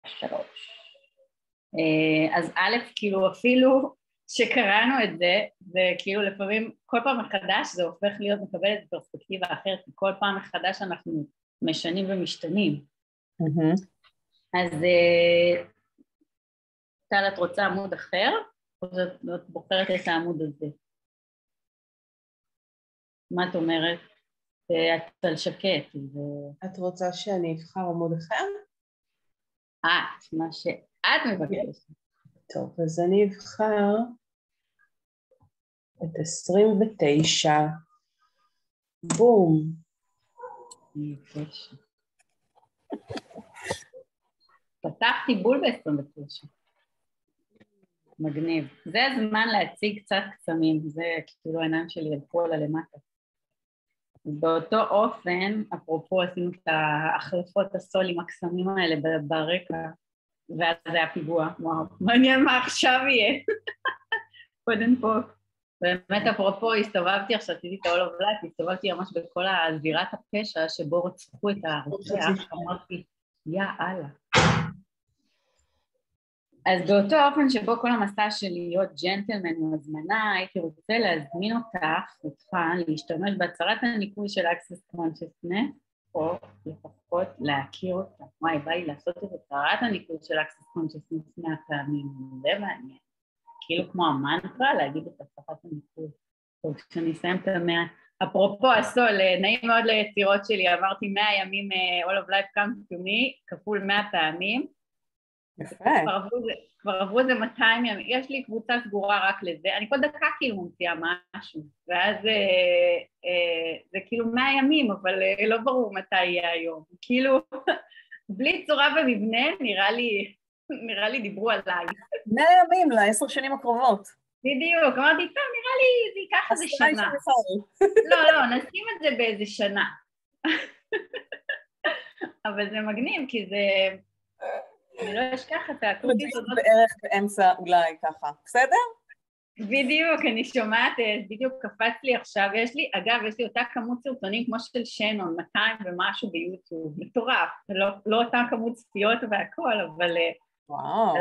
3. אז א', כאילו אפילו שקראנו את זה, זה כאילו לפעמים כל פעם מחדש זה הופך להיות מקבלת פרספקטיבה אחרת, כי כל פעם מחדש אנחנו משנים ומשתנים. אז טל, את רוצה עמוד אחר, או שאת בוחרת את העמוד הזה? מה את אומרת? את על שקט. את רוצה שאני אבחר עמוד אחר? מה שאת מבקשת. טוב, אז אני אבחר את 29. בום. פתחתי בול ב-29. מגניב. זה הזמן להציג קצת קסמים, זה כאילו העיניים שלי ילכו על הלמטה. באותו אופן, אפרופו עשינו את ההחלפות הסולים הקסמים האלה ברקע, ואז זה היה פיגוע, וואו, מעניין מה עכשיו יהיה. קודם פה, באמת אפרופו הסתובבתי עכשיו, עשיתי את ה-all of life, הסתובבתי ממש בכל הזירת הפשע שבו רצחו את הרוצח, אמרתי, יא אללה. אז באותו אופן שבו כל המסע של להיות ג'נטלמן והזמנה, הייתי רוצה להזמין אותך להשתמש בהצהרת הניקוי של Access Consciousness, או לפחות להכיר אותה. וואי, בא לי לעשות את הצהרת הניקוי של Access Consciousness מהפעמים, זה מעניין. כאילו כמו המנטרה, להגיד את הצהרת הניקוי. טוב, כשאני אסיים את המאה, אפרופו הסול, נעים מאוד ליצירות שלי, עברתי 100 ימים All of Life Comes to Me, כפול 100 פעמים, יפה. כבר עברו איזה 200 ימים, יש לי קבוצה סגורה רק לזה, אני כל דקה כאילו ממציאה משהו, ואז זה כאילו 100 ימים, אבל לא ברור מתי יהיה היום, כאילו בלי צורה ומבנה נראה לי דיברו עליי. 100 ימים ל10 שנים הקרובות. בדיוק, אמרתי, טוב, נראה לי זה ייקח איזה שנה. לא, נשים את זה באיזה שנה. אבל זה מגניב, כי זה... אני לא אשכח את האקוטית הזאת. בערך באמצע אולי ככה, בסדר? בדיוק, אני שומעת, בדיוק קפץ לי עכשיו, יש לי אותה כמות סרטונים כמו של שנון, 200 ומשהו ביוטיוב, מטורף, לא אותה כמות צפיות והכל, אבל... וואו,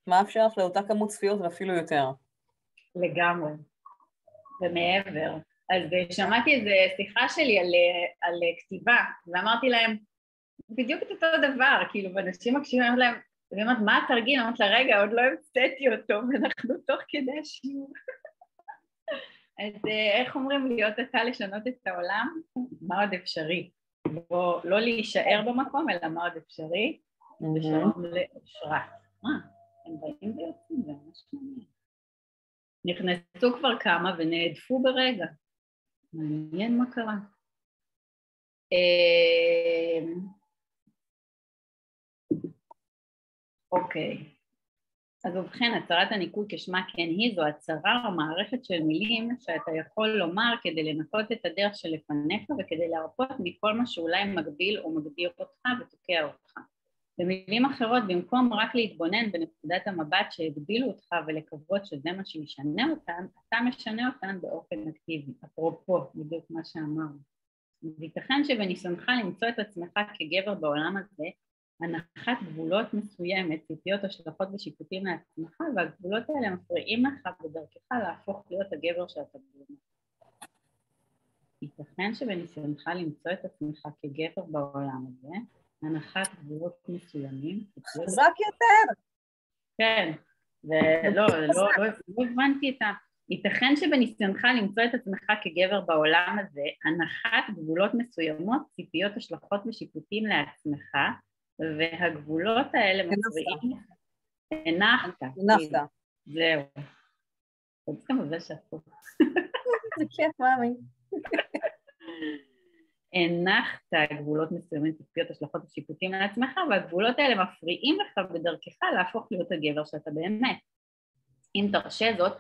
מה אפשר לך לאותה כמות צפיות ואפילו יותר? לגמרי, ומעבר. אז שמעתי איזו שיחה שלי על כתיבה, ואמרתי להם, בדיוק את אותו דבר, כאילו, ואנשים מקשיבים להם, ואומרת, מה התרגיל? אמרת לה, רגע, עוד לא המצאתי אותו, ואנחנו תוך כדי השיעור. אז איך אומרים להיות אתה לשנות את העולם? מה עוד אפשרי? לא להישאר במקום, אלא מה עוד אפשרי? ושלום לאושרה. הם באים ויוצאים, זה ממש מעניין. נכנסו כבר כמה ונעדפו ברגע. מעניין מה קרה. אוקיי, אז ובכן, הצהרת הניקוי כשמה כן היא, זו הצהרה או מערכת של מילים שאתה יכול לומר כדי לנקות את הדרך שלפניך וכדי להרפות מכל מה שאולי מגביל או מגדיר אותך ותוקע אותך. במילים אחרות, במקום רק להתבונן בנקודת המבט שהגבילו אותך ולקוות שזה מה שישנה אותן, אתה משנה אותן באופן אקטיבי. אפרופו, בדיוק מה שאמרנו. וייתכן שבניסיונך למצוא את עצמך כגבר בעולם הזה, הנחת גבולות מסוימת, ציפיות, השלכות ושיפוטים לעצמך, והגבולות האלה מפריעים לך בדרכך להפוך להיות הגבר שאתה באמת. ייתכן שבניסיונך למצוא את עצמך כגבר בעולם הזה, הנחת גבולות מסוימים. חזק יותר. כן, ולא הבנתי את ה... ייתכן שבניסיונך למצוא את עצמך כגבר בעולם הזה, הנחת גבולות מסוימות, ציפיות, השלכות ושיפוטים לעצמך, והגבולות האלה מפריעים. הנחת. זהו. עוד כמה זה שפו. זה כיף, מאמי. הנחת גבולות מסוימים, ציפיות, השלכות ושיפוטים לעצמך, והגבולות האלה מפריעים לך בדרכך להפוך להיות הגבר שאתה באמת. אם תרשה זאת,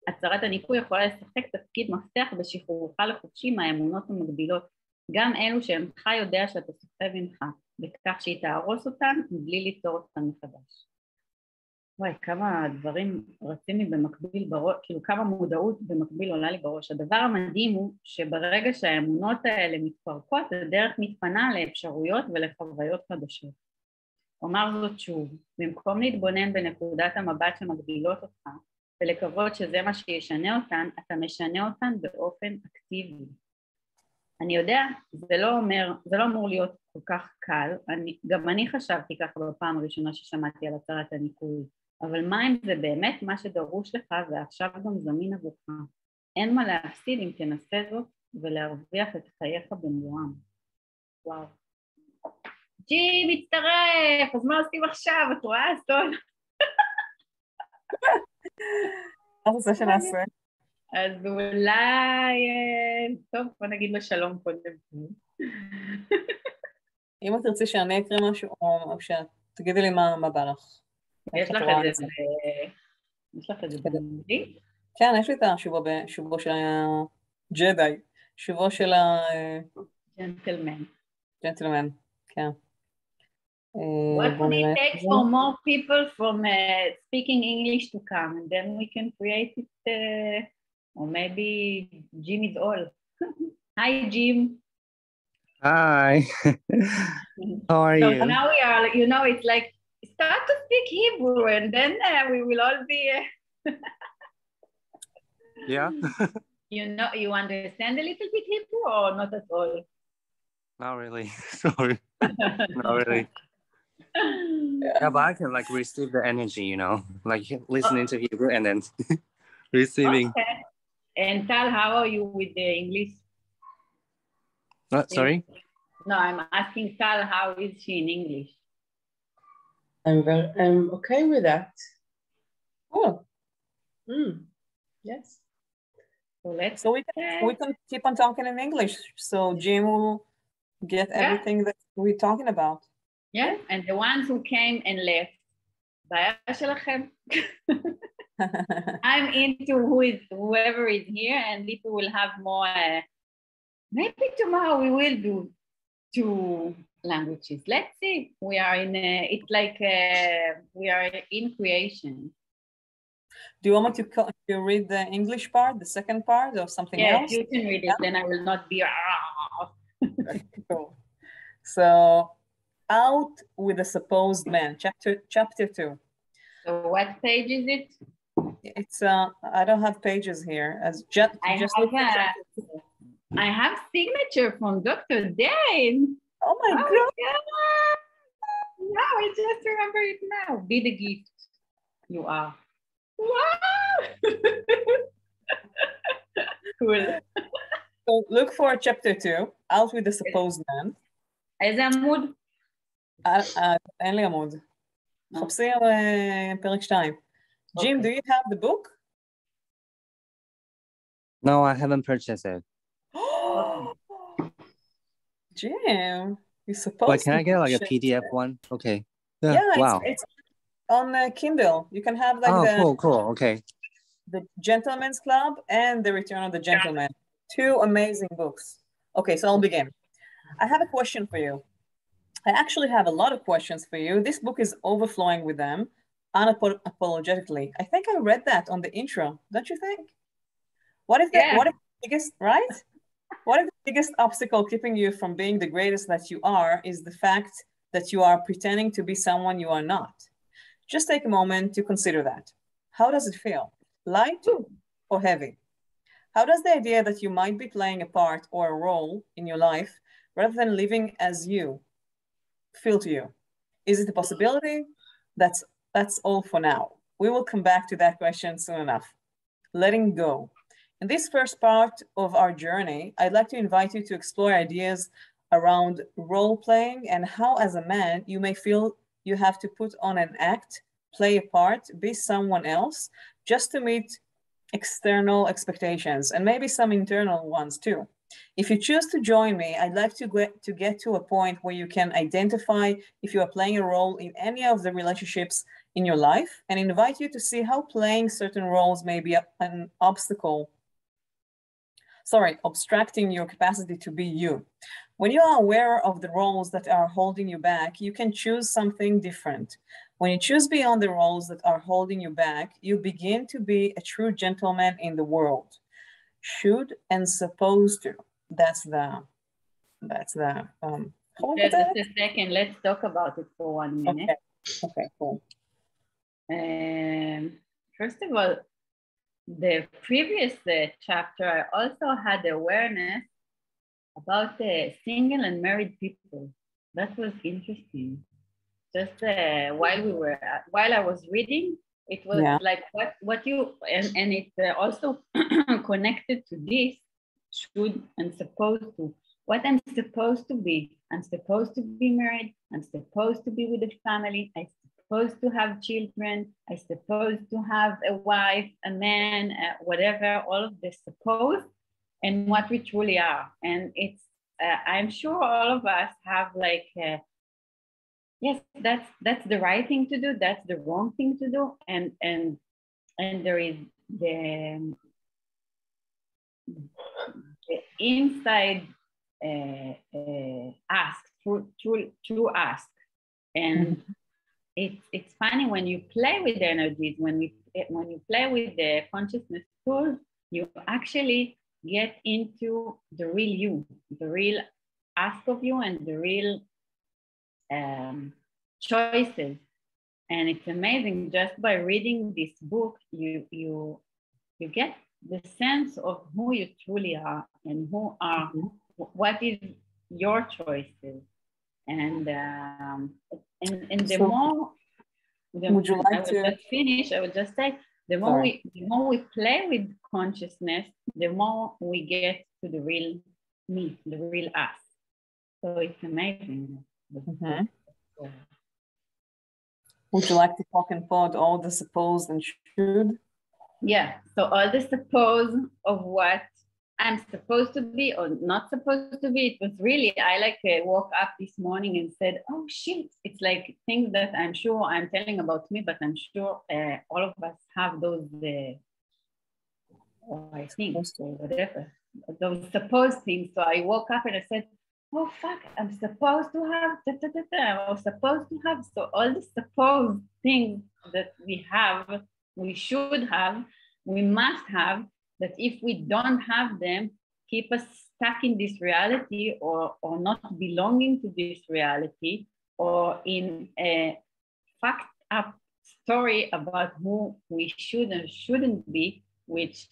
הצהרת הניקוי יכולה לשחק תפקיד מפתח בשחרורך לחופשי מהאמונות המגבילות, גם אלו שאינך יודע שאתה סוחב ממך, בכך שהיא תהרוס אותן מבלי ליצור אותן מחדש. וואי, כמה דברים רצים לי במקביל בראש, כאילו כמה מודעות במקביל עולה לי בראש. הדבר המדהים הוא שברגע שהאמונות האלה מתפרקות, הדרך מתפנה לאפשרויות ולחוויות חדשות. אומר זאת שוב, במקום להתבונן בנקודת המבט שמגבילות אותך ולקוות שזה מה שישנה אותן, אתה משנה אותן באופן אקטיבי. אני יודע, זה לא אמור להיות כל כך קל, גם אני חשבתי ככה בפעם הראשונה ששמעתי על הצהרת הניקוי, אבל מה אם זה באמת מה שדרוש לך ועכשיו גם זמין עבורך? אין מה להפסיד אם תנסה זאת ולהרוויח את חייך במלואם. וואו. ג'י, מצטרף, אז מה עושים עכשיו? את רואה? סול. מה רוצה שנעשה? אז אולי, טוב, בוא נגיד לו שלום קודם. אם את תרצי שאני אקריא משהו, או שתגידי לי מה בא לך. יש לך את זה באנגלית? כן, יש לי את השובו של הג'די, שובו של ג'נטלמן, כן. What would it take for more people from speaking English to come, and then we can create it, or maybe Jim is all. Hi, Jim. Hi. How are you? So now we are, it's like, start to speak Hebrew, and then we will all be... Yeah? You understand a little bit Hebrew, or not at all? Not really. Sorry. Not really. Yeah, but I can like receive the energy, like listening to Hebrew and then receiving. Okay. And Tal, how are you with the English? Sorry? No, I'm asking Tal, how is she in English? I'm okay with that. Cool. Yes. So we can keep on talking in English. So Jim will get everything that we're talking about. Yeah, and the ones who came and left, בעיה שלכם. I'm into whoever is here, and Lita will have more. Maybe tomorrow we will do 2 languages. Let's see. We are in. It's like we are in creation. Do you want me to read the English part, the second part, or something else? Yes, you can read it. Then I will not be. Cool. So, Out with a Supposed Man, chapter 2. So what page is it? It's I don't have pages here. I have signature from Dr. Dane. Oh my God! Now I just remember it now. Be the gift you are. Wow! Cool. So look for chapter 2, Out with the Supposed Man. איזה עמוד? אין לי עמוד. חפשי פרק 2. Jim, do you have the book? No, I haven't purchased it. Jim, you're supposed But can I get like a PDF one? Okay. Yeah, wow. It's on Kindle. You can have like cool. Okay. The Gentleman's Club and The Return of the Gentleman. 2 amazing books. Okay, so I'll begin. I have a question for you. I actually have a lot of questions for you. This book is overflowing with them unapologetically. I think I read that on the intro, don't you think? What if the biggest, right? What if the biggest obstacle keeping you from being the greatest that you are is the fact that you are pretending to be someone you are not? Just take a moment to consider that. How does it feel? Light or heavy? How does the idea that you might be playing a part or a role in your life rather than living as you feel to you? Is it a possibility? That's all for now. We will come back to that question soon enough. Letting go. In this first part of our journey, I'd like to invite you to explore ideas around role-playing and how, as a man, you may feel you have to put on an act, play a part, be someone else, just to meet external expectations and maybe some internal ones too. If you choose to join me, I'd like to get to a point where you can identify if you are playing a role in any of the relationships in your life and invite you to see how playing certain roles may be an obstructing your capacity to be you. When you are aware of the roles that are holding you back, you can choose something different. When you choose beyond the roles that are holding you back, you begin to be a true gentleman in the world. Should and supposed to. That's the Just a second, let's talk about it for 1 minute. Okay, cool. First of all, the previous chapter, I also had awareness about the single and married people. That was interesting. Just while I was reading, it was like what you, and it's also connected to this, should and supposed to, what I'm supposed to be. I'm supposed to be married. I'm supposed to be with a family. I'm supposed to have children. I'm supposed to have a wife, a man, whatever, all of the supposed and what we truly are. And it's, I'm sure all of us have like, yes, that's the right thing to do. That's the wrong thing to do. And there is the inside ask, true ask. And it's funny when you play with energies, when you play with the consciousness tools, you actually get into the real you, the real ask of you, and the real choices. And it's amazing, just by reading this book, you get the sense of who you truly are and who are, what is your choices. And the more, would you like to just finish? I would just say, the more we play with consciousness, the more we get to the real me, the real us. So it's amazing. Would you like to talk and forward all the supposed and should? Yeah, so all the suppose of what I'm supposed to be or not supposed to be. It was really, I like woke up this morning and said, oh shit, it's like things that I'm sure I'm telling about me, but I'm sure all of us have those, I think, or whatever, those supposed things. So I woke up and I said, oh fuck, I'm supposed to have, I was supposed to have. So all the supposed things that we have, we should have, we must have, that if we don't have them, keep us stuck in this reality, or not belonging to this reality, or in a fucked up story about who we should and shouldn't be, which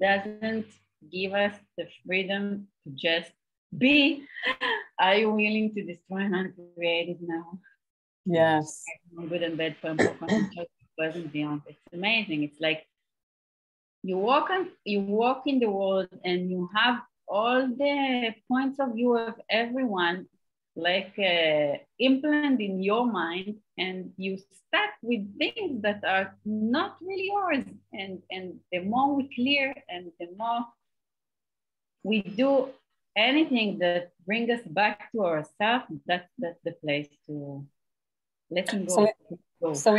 doesn't give us the freedom to just be. Are you willing to destroy and uncreate it now? Yes. Good and bad, wasn't beyond. It's amazing. It's like you walk in the world and you have all the points of view of everyone like implant in your mind, and you stuck with things that are not really yours. And the more we clear and the more we do anything that brings us back to ourselves, that's the place to letting go. So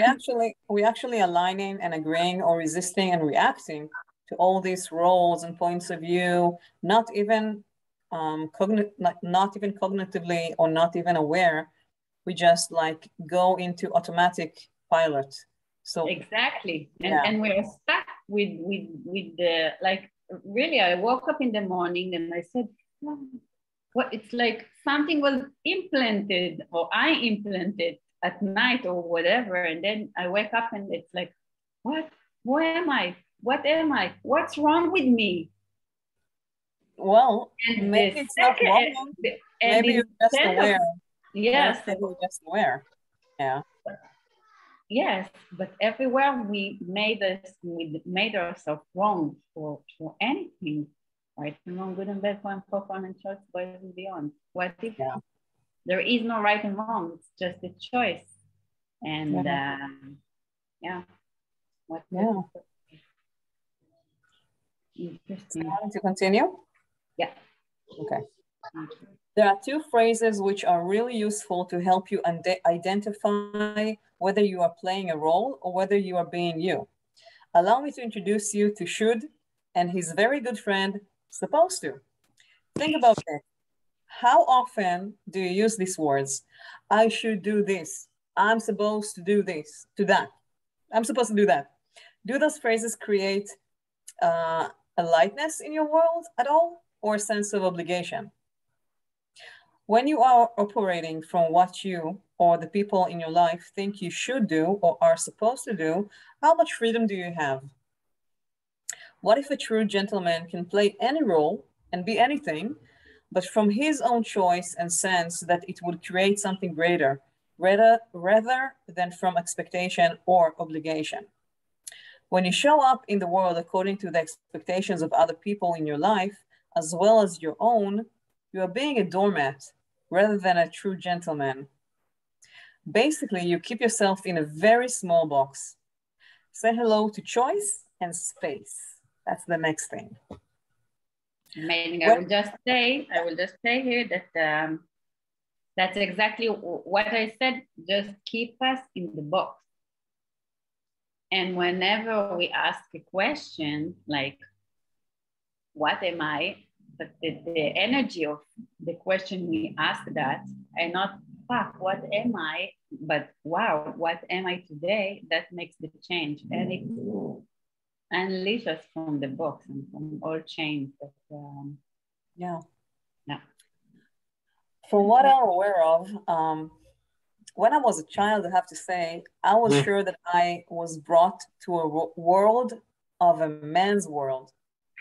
we actually aligning and agreeing or resisting and reacting to all these roles and points of view, not even cognitively or not even aware. We just like go into automatic pilot. So exactly, and we're stuck with the, like, really. I woke up in the morning and I said, oh, what? It's like something was implanted, or I implanted at night or whatever, and then I wake up and it's like, what? Who am I? What am I? What's wrong with me? Well, and maybe it's not wrong. Maybe you're just aware. Yes. Maybe you're just aware. Yeah. Yes, but everywhere we made ourselves wrong for anything, right? Wrong, good and bad, fun, for fun, and choice, boys and beyond. What if there is no right and wrong? It's just a choice. And what? Yeah. Interesting. Want to continue? Yeah. Okay. There are two phrases which are really useful to help you identify whether you are playing a role or whether you are being you. Allow me to introduce you to Should and his very good friend, Supposed to. Think about it. How often do you use these words? I should do this. I'm supposed to do this, to that. I'm supposed to do that. Do those phrases create a lightness in your world at all, or a sense of obligation? When you are operating from what you or the people in your life think you should do or are supposed to do, how much freedom do you have? What if a true gentleman can play any role and be anything, but from his own choice and sense that it would create something greater, rather than from expectation or obligation? When you show up in the world according to the expectations of other people in your life, as well as your own, you are being a doormat rather than a true gentleman. Basically, you keep yourself in a very small box. Say hello to choice and space. That's the next thing. Amazing. I will just say here that that's exactly what I said. Just keep us in the box. And whenever we ask a question like, what am I? But the energy of the question we ask that, and not, fuck, what am I? But wow, what am I today? That makes the change. And it unleash us from the box and from all chains. Yeah. Yeah. From what I'm aware of, when I was a child, I have to say, I was sure that I was brought to a world of a man's world,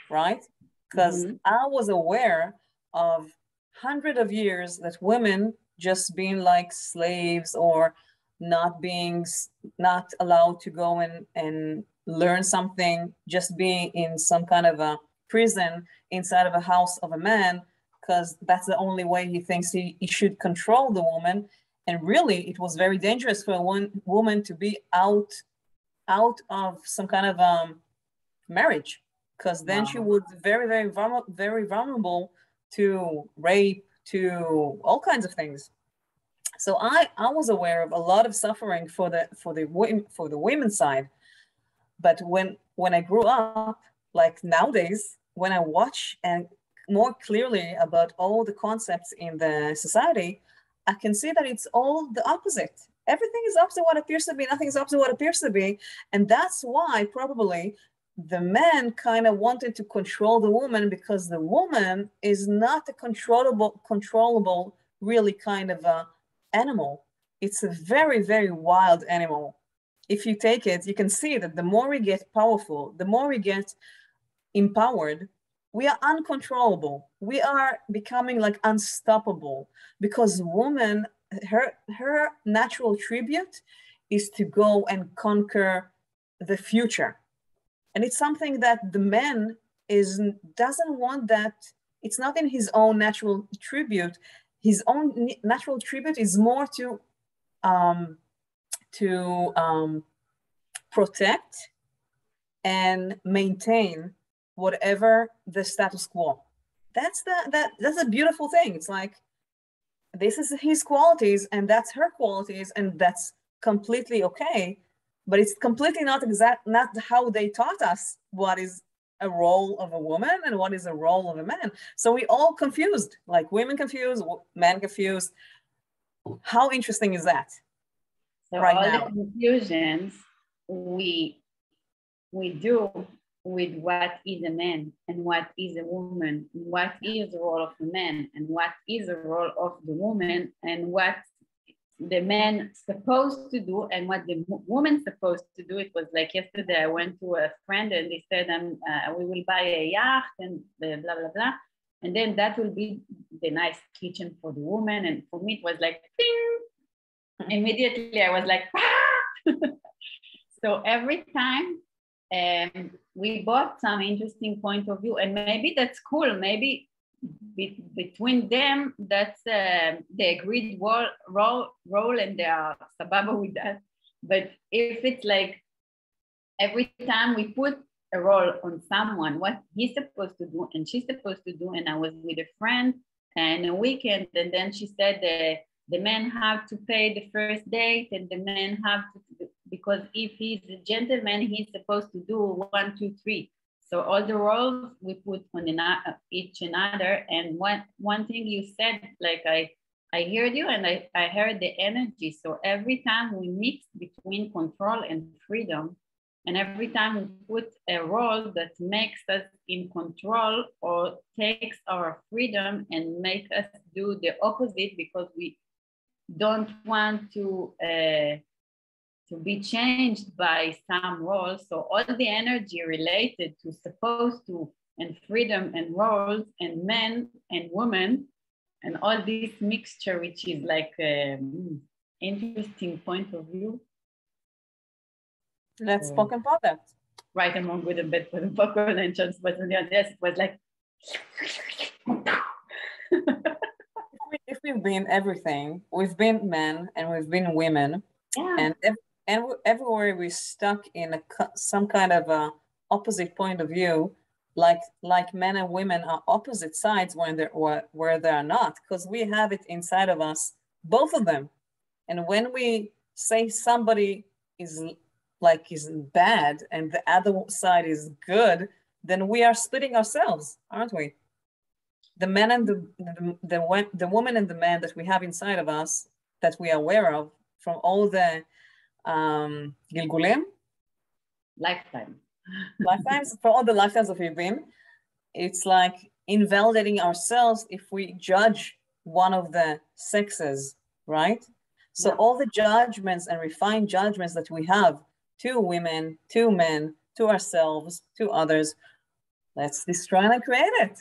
right? Because I was aware of hundreds of years that women just being like slaves or not allowed to go and learn something, just being in some kind of a prison inside of a house of a man, because that's the only way he thinks he should control the woman. And really, it was very dangerous for one woman to be out of some kind of marriage, because then she would be very vulnerable to rape, to all kinds of things. So I was aware of a lot of suffering for the women's side. But when I grew up, like nowadays, when I watch and more clearly about all the concepts in the society, I can see that it's all the opposite. Everything is opposite what appears to be, nothing is opposite what appears to be. And that's why probably the man kind of wanted to control the woman, because the woman is not a controllable, really kind of a animal. It's a very wild animal. If you take it, you can see that the more we get powerful, the more we get empowered, we are uncontrollable. We are becoming like unstoppable, because woman, her natural tribute is to go and conquer the future. And it's something that the man doesn't want that. It's not in his own natural tribute. His own natural tribute is more to protect and maintain whatever the status quo. That's a beautiful thing. It's like, this is his qualities and that's her qualities, and that's completely okay. But it's completely not how they taught us what is a role of a woman and what is a role of a man. So we all confused, like women confused, men confused. How interesting is that? So right all now, the confusions we do with what is a man and what is a woman, what is the role of the man and what is the role of the woman, and what the man supposed to do and what the woman supposed to do. It was like yesterday, I went to a friend and they said, we will buy a yacht and blah, blah, blah. And then that will be the nice kitchen for the woman. And for me, it was like, ding! Immediately I was like, ah! So every time we bought some interesting point of view, and maybe that's cool. Maybe between them, that's the agreed role and they are sababa with that. But if it's like every time we put a role on someone, what he's supposed to do and she's supposed to do, and I was with a friend and a weekend, and then she said the men have to pay the first date, and the men have to, because if he's a gentleman, he's supposed to do 1, 2, 3. So all the roles we put on each another. And one thing you said, like I heard you and I heard the energy. So every time we mix between control and freedom, And every time we put a role that makes us in control or takes our freedom and make us do the opposite because we don't want to be changed by some roles. So all the energy related to supposed to and freedom and roles and men and women and all this mixture, which is like interesting point of view. Let's talk about that. Right among good and bad for the popcorn and chance, but yes, it was like. If we've been everything, we've been men and we've been women, yeah. and everywhere we're stuck in some kind of a opposite point of view, like men and women are opposite sides when where they are not, because we have it inside of us, both of them. And when we say somebody is bad and the other side is good, then we are splitting ourselves, aren't we? The men and the woman and the man that we have inside of us that we are aware of from all the Gilgulim? Lifetimes, for all the lifetimes that we've been, it's like invalidating ourselves if we judge one of the sexes, right? So all the judgments and refined judgments that we have to women, to men, to ourselves, to others, let's destroy and create it.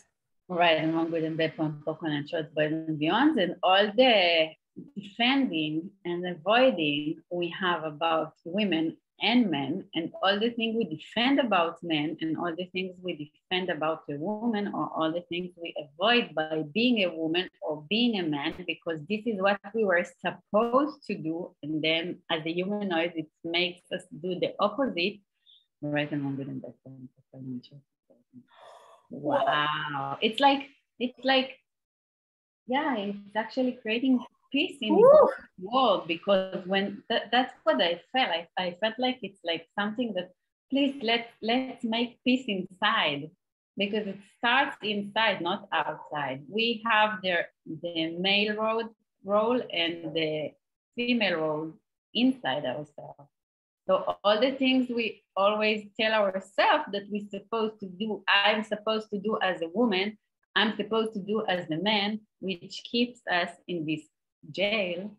Right, among good and bad from coconut shots, boys and beyond, and all the defending and avoiding we have about women and men, and all the things we defend about men, and all the things we defend about a woman, or all the things we avoid by being a woman or being a man, because this is what we were supposed to do, and then as a humanoid, it makes us do the opposite. Right, among good and bad from coconut shots. Wow, it's like, yeah, it's actually creating peace in the world, because when that's what I felt. I felt like it's like something that, please let's make peace inside, because it starts inside, not outside. We have the male role and the female role inside ourselves. So all the things we always tell ourselves that we're supposed to do, I'm supposed to do as a woman, I'm supposed to do as a man, which keeps us in this jail,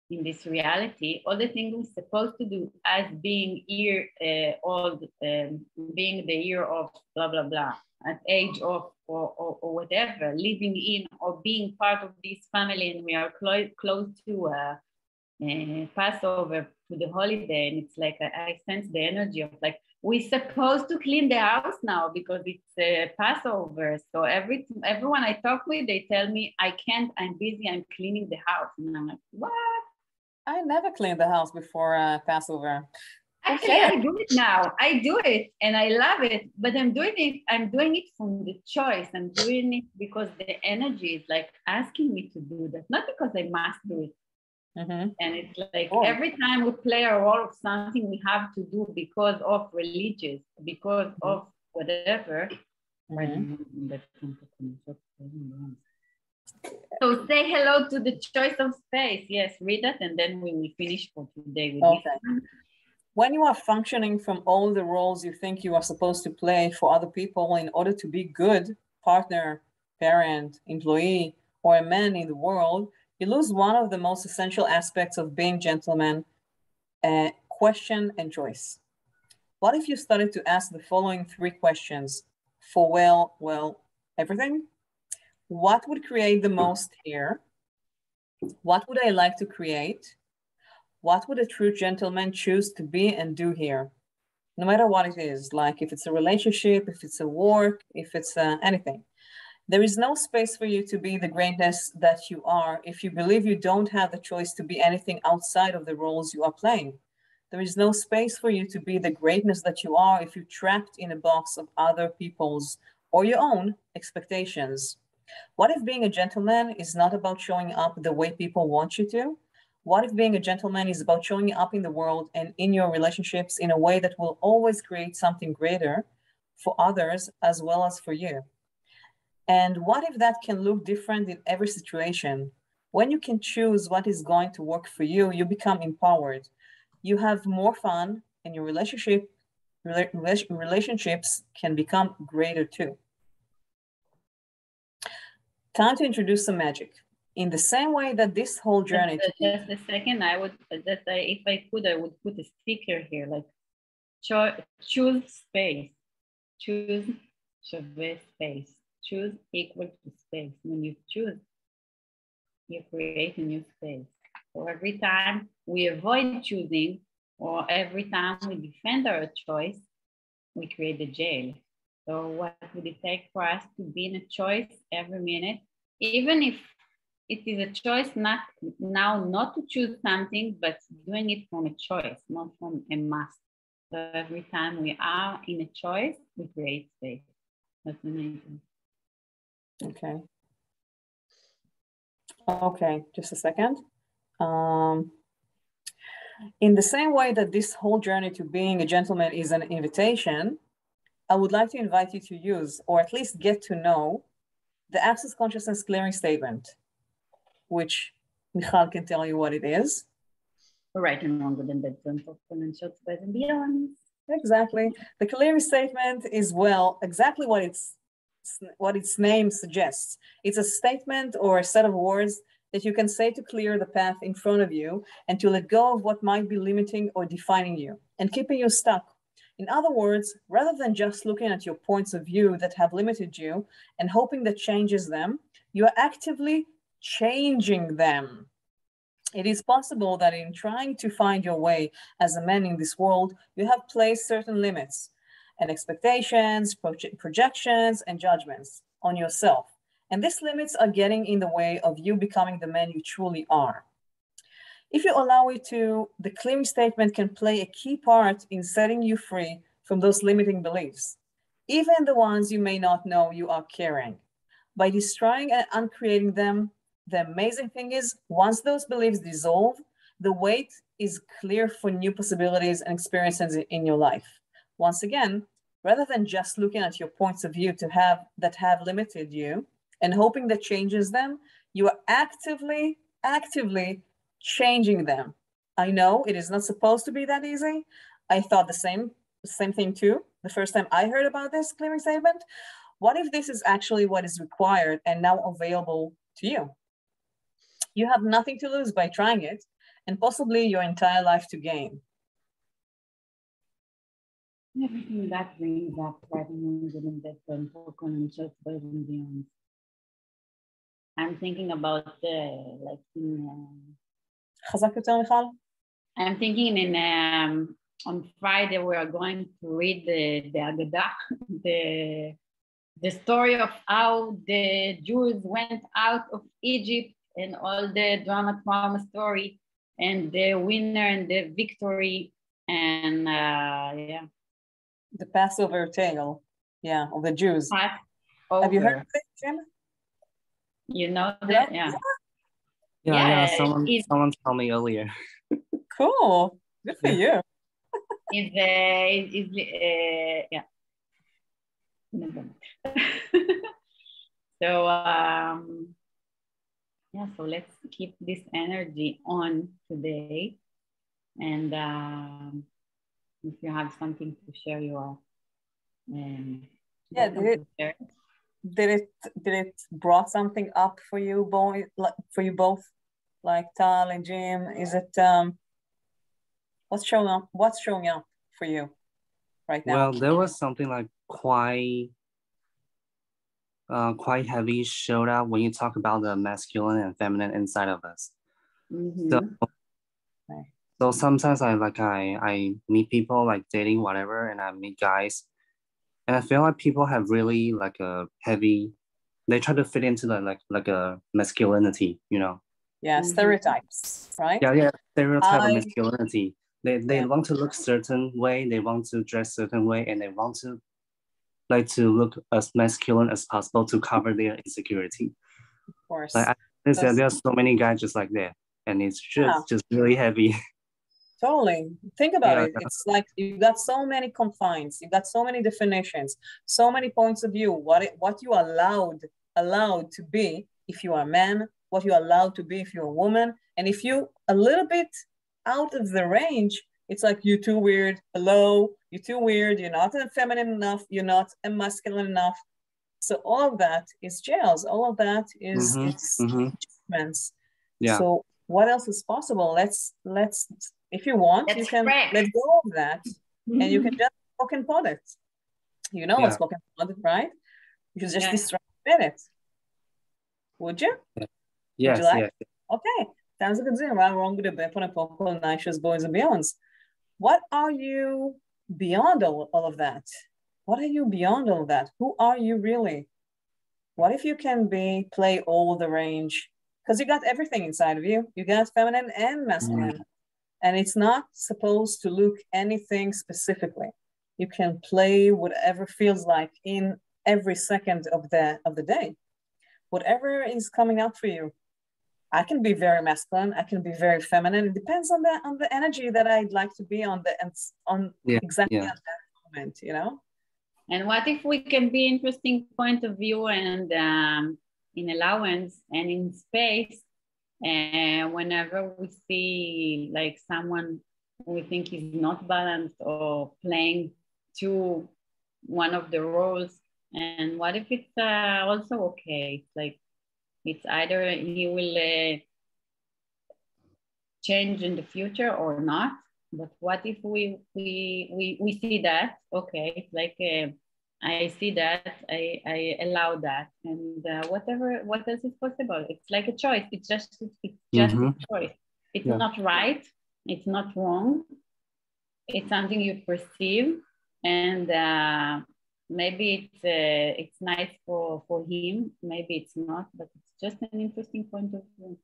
in this reality. All the things we're supposed to do as being being the year of blah, blah, blah, at age of or whatever, living in or being part of this family, and we are close to Passover, to the holiday, and it's like I sense the energy of like, we're supposed to clean the house now because it's Passover. So everyone I talk with, they tell me I can't, I'm busy, I'm cleaning the house. And I'm like, what? I never cleaned the house before Passover. Actually, okay. I do it now. I do it and I love it, but I'm doing it from the choice. I'm doing it because the energy is like asking me to do that, not because I must do it. Mm-hmm. And it's like every time we play a role of something we have to do because of religious, because of whatever. Mm-hmm. So say hello to the choice of space. Yes, read that and then we will finish for today with this. When you are functioning from all the roles you think you are supposed to play for other people in order to be good partner, parent, employee, or a man in the world, you lose one of the most essential aspects of being gentleman, question and choice. What if you started to ask the following 3 questions for, well, everything? What would create the most here? What would I like to create? What would a true gentleman choose to be and do here? No matter what it is, like if it's a relationship, if it's a work, if it's anything. There is no space for you to be the greatness that you are if you believe you don't have the choice to be anything outside of the roles you are playing. There is no space for you to be the greatness that you are if you're trapped in a box of other people's or your own expectations. What if being a gentleman is not about showing up the way people want you to? What if being a gentleman is about showing up in the world and in your relationships in a way that will always create something greater for others as well as for you? And what if that can look different in every situation? When you can choose what is going to work for you, you become empowered. You have more fun, and your relationships can become greater too. Time to introduce some magic. In the same way that this whole journey... Just a second, if I could, I would put a sticker here, like choose space. Choose שווה space. Choose equal to space. When you choose, you create a new space. So every time we avoid choosing, or every time we defend our choice, we create a jail. So what would it take for us to be in a choice every minute, even if it is a choice not to choose something, but doing it from a choice, not from a must. So every time we are in a choice, we create space. That's amazing. Okay. Okay, just a second. In the same way that this whole journey to being a gentleman is an invitation, I would like to invite you to use, or at least get to know, the Access Consciousness Clearing Statement, which Michal can tell you what it is. Right and wrong, and that's exponential spread and beyond. Exactly. The clearing statement is, well, exactly what its name suggests. It's a statement or a set of words that you can say to clear the path in front of you and to let go of what might be limiting or defining you and keeping you stuck. In other words, rather than just looking at your points of view that have limited you and hoping that changes them, you are actively changing them. It is possible that in trying to find your way as a man in this world, you have placed certain limits and expectations, projections, and judgments on yourself. And these limits are getting in the way of you becoming the man you truly are. If you allow it to, the clearing statement can play a key part in setting you free from those limiting beliefs, even the ones you may not know you are carrying. By destroying and uncreating them, the amazing thing is, once those beliefs dissolve, the way is clear for new possibilities and experiences in your life. Once again, rather than just looking at your points of view that have limited you and hoping that changes them, you are actively changing them. I know it is not supposed to be that easy. I thought the same thing too, the first time I heard about this clearing statement. What if this is actually what is required and now available to you? You have nothing to lose by trying it, and possibly your entire life to gain. Everything that brings up I'm thinking about I'm thinking on Friday we are going to read the Agadah, the story of how the Jews went out of Egypt and all the drama story and the winner and the victory and yeah. The Passover tale, yeah, of the Jews. Passover. Have you heard of it, Jim? You know that, yeah. Yeah. Someone told me earlier. Cool. Good for you. Yeah. So yeah, so let's keep this energy on today, and if you have something to share, you are yeah. Did it brought something up for you, both, like Tal and Jim? Is it what's showing up for you right now? Well, there was something like quite heavy showed up when you talk about the masculine and feminine inside of us. Mm-hmm. So sometimes I meet people like dating whatever, and I meet guys, and I feel like people have really like a heavy. They try to fit into like a masculinity, you know. Yeah, stereotypes, right? Yeah, stereotype of masculinity. They want to look certain way. They want to dress certain way, and they want to like to look as masculine as possible to cover their insecurity. Of course. Like there are so many guys just like that, and it's just really heavy. Totally. Think about it. It's like you got so many confines, you got so many definitions, so many points of view. What you allowed to be if you are a man, what you are allowed to be if you're a woman, and if you a little bit out of the range, It's like, you're too weird. Hello, you're too weird. You're not feminine enough. You're not masculine enough. So all of that is jails. All of that is judgments. Yeah. So what else is possible? Let's if you want, you can let go of that, and you can just spoken pod it. You know what's spoken pod it, right? You should just describe it. Would you? Yes, would you like? yes. Okay. Sounds like a Zoom. I'm wrong with the Bepon and Pokol, Naishas, Boys and Beyonds. What are you beyond all of that? What are you beyond all of that? Who are you really? What if you can play all the range? Because you got everything inside of you. You got feminine and masculine. And it's not supposed to look anything specifically. You can play whatever feels like in every second of the day. Whatever is coming up for you. I can be very masculine. I can be very feminine. It depends on the energy that I'd like to be on exactly at that moment, you know? And what if we can be interesting point of view and in allowance and in space, whenever we see like someone we think is not balanced or playing one of the roles, and what if it's also okay? It's like, it's either he will change in the future or not. But what if we see that, okay, like I see that, I allow that, and what else is possible? It's like a choice. It's just a choice. It's not right. It's not wrong. It's something you perceive, and maybe it's nice for him. Maybe it's not, but it's just an interesting point of view.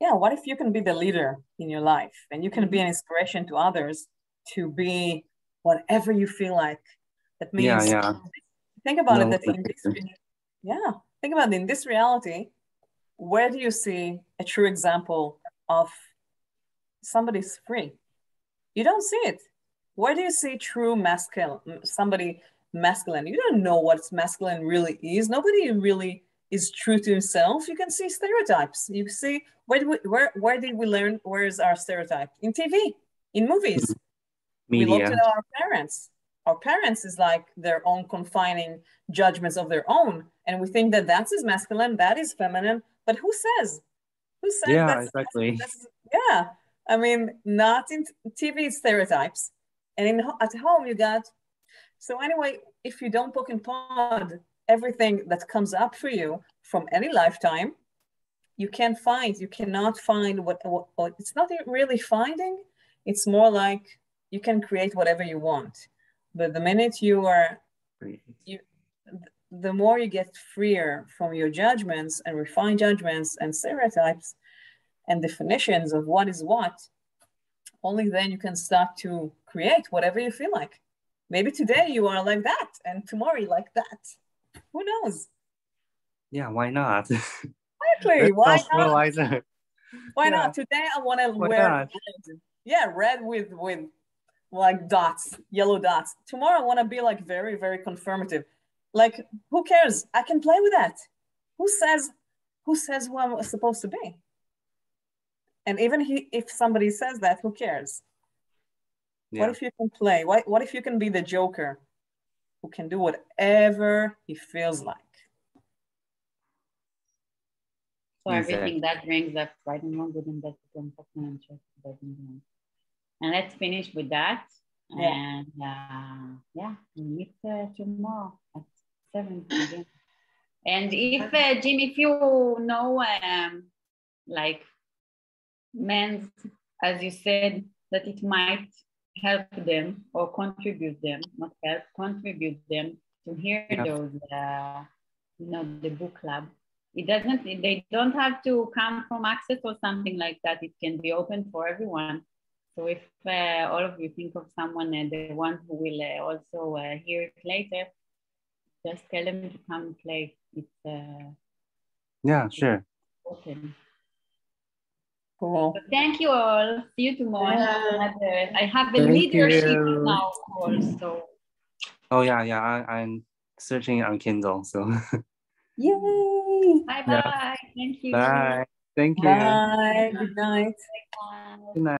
Yeah, what if you can be the leader in your life and you can be an inspiration to others to be whatever you feel like? That means, think about it, that think about it, in this reality, where do you see a true example of somebody's free? You don't see it. Where do you see true somebody masculine? You don't know what masculine really is. Nobody really is true to himself. You can see stereotypes. You see, where did we learn? Where is our stereotype? In TV, in movies. Media. We looked at our parents. Our parents is like their own confining judgments of their own. And we think that that is masculine, that is feminine. But who says? Who says that's exactly. Yeah. I mean, not in TV stereotypes. And at home you got. So anyway, if you don't book and pod everything that comes up for you from any lifetime, you cannot find what it's not really finding. It's more like you can create whatever you want. But the minute the more you get freer from your judgments and refined judgments and stereotypes and definitions of what is what, only then you can start to create whatever you feel like. Maybe today you are like that and tomorrow you're like that. Who knows? Yeah, why not? Exactly. Why not? Why not? Today I want to wear red. Yeah, red with like dots, yellow dots. Tomorrow I want to be like very, very confirmative. Like, who cares? I can play with that. Who says who I'm supposed to be? And even if somebody says that, who cares? What if you can play? What if you can be the Joker who can do whatever he feels like? So everything that brings up right and wrong, good and bad, and let's finish with that. And we'll meet tomorrow at 7 again. And if Jim, if you know like men, as you said, that it might help them or contribute them, not help, contribute them to hear those, the book club. They don't have to come from Access or something like that. It can be open for everyone. So if all of you think of someone, the one who will also hear it later, just tell them to come and play. It's sure. Open. Cool. So thank you all. See you tomorrow. I have a leadership now call. So. Oh yeah. I'm searching on Kindle. So. Yay! Bye. Thank you. Bye. Thank you. Bye. Good night. Bye. Good night.